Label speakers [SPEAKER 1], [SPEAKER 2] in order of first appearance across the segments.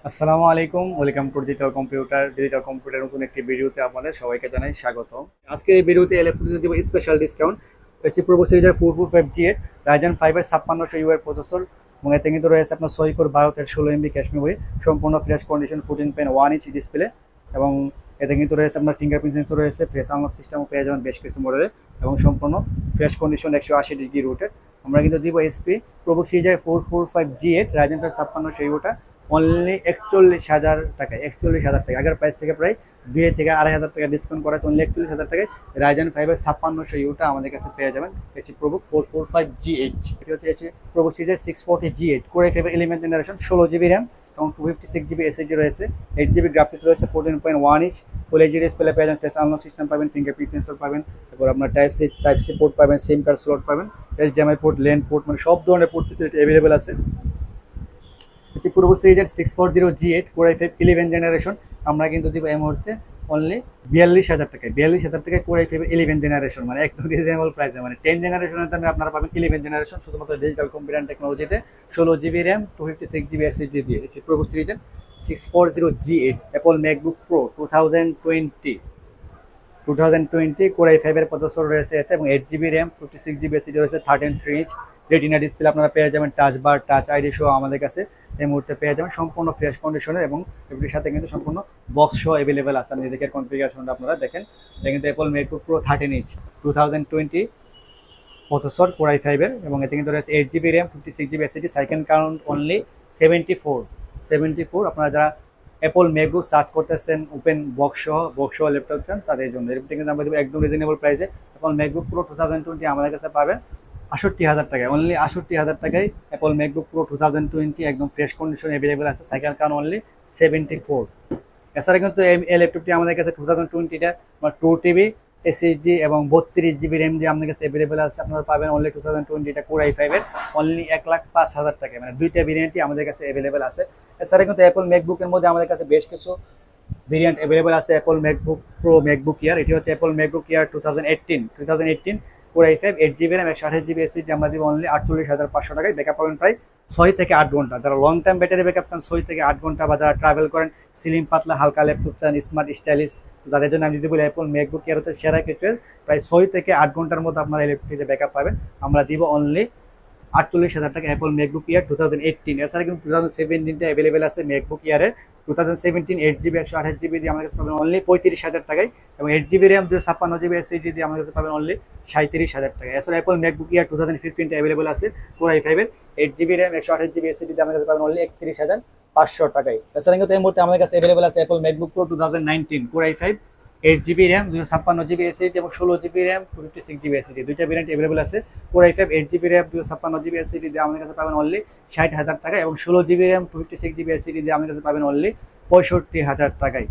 [SPEAKER 1] আসসালামু আলাইকুম, welcome to digital computer নতুন একটি ভিডিওতে আপনাদের সবাইকে জানাই স্বাগত। আজকে এই ভিডিওতে ইলেকট্রিক দিব স্পেশাল ডিসকাউন্ট হচ্ছে প্রো সিরিজের 445G এর রাইজেন 5 এর 5600 ইউ এর প্রসেসর এবং এতে কিন্তু রয়েছে আপনার 6 কোর 12/16 MB ক্যাশ মেমোরি, সম্পূর্ণ ফ্রেশ কন্ডিশন 14.1 ইঞ্চ ডিসপ্লে এবং এতে কিন্তু রয়েছে আপনার ফিঙ্গারপ্রিন্ট সেন্সর রয়েছে, ফেস আনলক সিস্টেমও পেয়ে যাবেন বেশ কিছু মডেলে এবং সম্পূর্ণ ফ্রেশ কন্ডিশন 180° রুটেড। আমরা কিন্তু দিব এসপি প্রো সিরিজের 445G এর রাইজেন 5 5600 ইউটা অনলি 41,000 টাকায়। 41,000 টাকা আগের প্রাইস থেকে প্রায় 2 থেকে 2,500 টাকা ডিসকাউন্ট করা আছে। অনলি 41,000 টাকায় রাইজেন 5 এর 5600 ইউটা আমাদের কাছে পেয়ে যাবেন। এসি প্রোবুক 445G8, এটি হচ্ছে এসি প্রোবুক সিরিজের 640G8 core i5 11th generation, 16GB RAM এবং 256GB এসএসডি রয়েছে, 8GB গ্রাফিক্স রয়েছে, 14.1 ইঞ্চ ফুল এইচডি ডিসপ্লে পেয়ে যাবেন, ফেস আনলক সিস্টেম পাবেন, ফিঙ্গারপ্রিন্ট সেন্সর পাবেন, তারপর আপনার টাইপ সি পোর্ট পাবেন, সিম কার্ড স্লট পাবেন, এইচডিএমআই পোর্ট, ল্যান পোর্ট, মানে সব ধরনের পোর্ট ফেসিলিটি অ্যাভেলেবেল আছে। হচ্ছে পূর্ব সিরিজের 640G8 core i5 11th generation আমরা কিন্তু দিব এই মুহূর্তে অনলি 42,000 টাকায়। 42,000 টাকায় কোর i5 11th জেনারেশন, মানে একদম রিজনেবল প্রাইসে, মানে 10 জেনারেশনের দামে আপনারা পাবেন 11th জেনারেশন শুধুমাত্র ডিজিটাল কম্পিউটার টেকনোলজিতে, 16GB র্যাম 256GB এসএসডি দিয়ে। হচ্ছে পূর্ব সিরিজের 640G8 Apple MacBook pro 2020 core i5 এর প্রসেসর রয়েছে এতে এবং 8GB র্যাম 56GB এসএসডি রয়েছে, 13.3 ইঞ্চ রেটিনা ডিসপ্লে আপনারা পেয়ে যাবেন, টাচ বার, টাচ আইডি সহ আমাদের কাছে এই মুহূর্তে পেয়ে যাবেন সম্পূর্ণ ফ্রেশ কন্ডিশনের এবং এগুলির সাথে কিন্তু সম্পূর্ণ বক্স সহ অ্যাভেলেবেল আছে। আপনি দেখে কনফিগারেশনটা আপনারা দেখেন, এটা কিন্তু Apple MacBook pro 13 inch 2020 processor core i5 এর এবং এতে কিন্তু রয়েছে 8GB RAM 56GB SSD, cycle count only 74। আপনারা যারা অ্যাপল ম্যাকবুক সার্চ করতেছেন ওপেন বক্স সহ ল্যাপটপ চান তাদের জন্য এটা কিন্তু আমরা দেবো একদম রিজনেবল প্রাইসে। অ্যাপল ম্যাকবুক প্রো 2020 আমাদের কাছে পাবেন 68,000 টাকায়, অনলি 68,000 টাকায় অ্যাপল ম্যাকবুক প্রো 2020 একদম ফ্রেশ কন্ডিশন অ্যাভেলেবেল আছে, সাইকেল কাউন্ট অনলি 74। এছাড়া কিন্তু এই ল্যাপটপটি আমাদের কাছে 2020টা 2TB এসএসডি এবং 32GB র্যাম দিয়ে আমাদের কাছে অ্যাভেলেবেল আছে। আপনারা পাবেন অনলি 2020টা কোর i5 এর অনলি 1,05,000 টাকায়, মানে দুইটা ভেরিয়েন্টই আমাদের কাছে অ্যাভেলেবেল আছে। এছাড়া কিন্তু অ্যাপল ম্যাকবুকের মধ্যে আমাদের কাছে বেশ কিছু ভেরিয়েন্ট অ্যাভেলেবেল আছে। অ্যাপল ম্যাকবুক প্রো ম্যাকবুক ইয়ার, এটি হচ্ছে অ্যাপল ম্যাকবুক ইয়ার 2018 core i5 8GB RAM 128GB SSD আমরা দিব অনলি 48,500 টাকায়। ব্যাকআপ পাবেন প্রায় 6 থেকে 8 ঘন্টা। যারা লং টাইম ব্যাটারি ব্যাকআপ চান 6 থেকে 8 ঘন্টা, বা যারা ট্রাভেল করেন স্লিম পাতলা হালকা ল্যাপটপ চান স্মার্ট স্টাইলিশ, যাদের জন্য আমি যদি বলি অ্যাপল ম্যাকবুক ইয়ার হচ্ছে সেরা কিছু, প্রায় 6 থেকে 8 ঘন্টার মতো আপনার ইলেকট্রিকে ব্যাকআপ পাবেন। আমরা দিব অনলি 48,000 টাকা অ্যাপল ম্যাকবুক ইয়ার 2018। এছাড়া কিন্তু 2017টা অ্যাভেলেবেল আছে ম্যাকবুক ইয়ারের 2017 8GB 128GB দিয়ে আমাদের কাছে পাবেন অনলি 35,000 টাকায় এবং 8GB র্যাম 256GB এসএসডি দিয়ে আমাদের কাছে পাবেন অনলি 37,000 টাকায়। এছাড়া অ্যাপল ম্যাকবুক ইয়ার 2015টা অ্যাভেলেবেল আছে কোর i5 এর 8GB র্যাম 128GB এসএসডি দিয়ে আমাদের কাছে পাবেন অনলি 31,500 টাকায়। এছাড়া কিন্তু এই মুহূর্তে আমাদের কাছে অ্যাভেলেবেল আছে Apple MacBook Pro 2019 core i5 8GB RAM 256GB SSD এবং 16GB র্যাম 256GB এসএসডি, দুইটা ভেরিয়েন্ট অ্যাভেলেবল আছে। Core i5 8GB RAM 256GB SSD দিয়ে আমাদের কাছে পাবেন অনলি 60,000 টাকা এবং 16GB র্যাম 256GB এসএসডি দিয়ে আমাদের কাছে পাবেন অনলি 65,000 টাকায়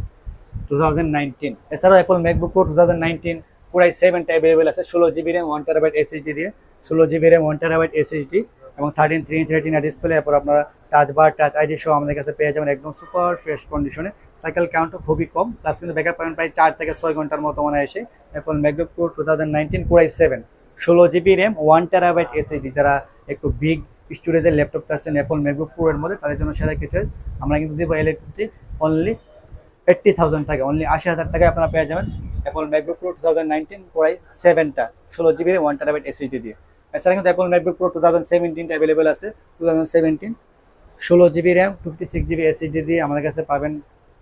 [SPEAKER 1] 2019। এছাড়াও অ্যাপল ম্যাকবুক প্রো 2019 কোর i7টা অ্যাভেলেবেল আছে 16GB র্যাম 1TB এসএসডি দিয়ে, 16GB র্যাম 1TB এসএসডি এবং 13.3 ইঞ্চ রেটিনা ডিসপ্লে। এরপর আপনারা টাচ বার, টাচ আইডি সহ আমাদের কাছে পেয়ে যাবেন একদম সুপার ফ্রেশ কন্ডিশনে, সাইকেল কাউন্টও খুবই কম, প্লাস কিন্তু ব্যাকআপ পাবেন প্রায় 4 থেকে 6 ঘন্টার মতো মনে এসে। Apple MacBook Pro 2019 core i7 16GB RAM 1TB SSD, যারা একটু বিগ স্টোরেজের ল্যাপটপ চাচ্ছেন অ্যাপল ম্যাকবুক প্রো এর মধ্যে তাদের জন্য সেরা কিছু। আমরা কিন্তু দেবো ইলেকট্রিক অনলি 80,000 টাকা, অনলি 80,000 টাকায় আপনারা পেয়ে যাবেন অ্যাপল ম্যাকবুক প্রো 2019 কোর i7টা 16GB র্যাম 1TB এসএসডি দিয়ে। এছাড়া কিন্তু অ্যাপল ম্যাকবুক প্রো 2017টা অ্যাভেলেবেল আছে 2017 16GB র্যাম 256GB এসএসডি দিয়ে আমাদের কাছে পাবেন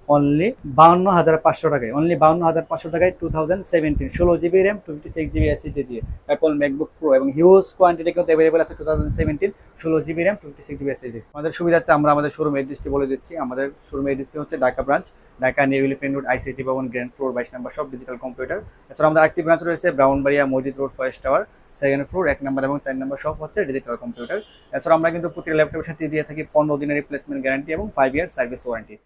[SPEAKER 1] অনলি 52,500 টাকায়, অনলি 52,500 টাকায় 2017 16GB র্যাম 256GB এসএসডি দিয়ে অ্যাপল ম্যাকবুক প্রো এবং হিউজ কোয়ান্টিটি কিন্তু অ্যাভেলেবেল আছে 2017 16GB র্যাম 256GB এসএসডি। আমাদের সুবিধার্থে আমরা আমাদের শোরুম অ্যাড্রেসটি বলে দিচ্ছি। আমাদের শোরুম অ্যাড্রেসটি হচ্ছে Dhaka branch, Dhaka new elephant road, ICT ভবন, গ্র্যান্ড ফ্লোর, 22 নম্বর শপ, ডিজিটাল কম্পিউটার। এছাড়া আমাদের আরেকটি ব্রাঞ্চ রয়েছে ব্রাউনবাড়িয়া মসজিদ road, first tower, second floor, 1 নম্বর এবং 4 নম্বর শপ হচ্ছে ডিজিটাল কম্পিউটার। এছাড়া আমরা কিন্তু প্রতিটা ল্যাপটপের সাথে দিয়ে থাকি 15 দিনের রিপ্লেসমেন্ট গ্যারান্টি এবং 5 ইয়ার সার্ভিস ওয়ারেন্টি।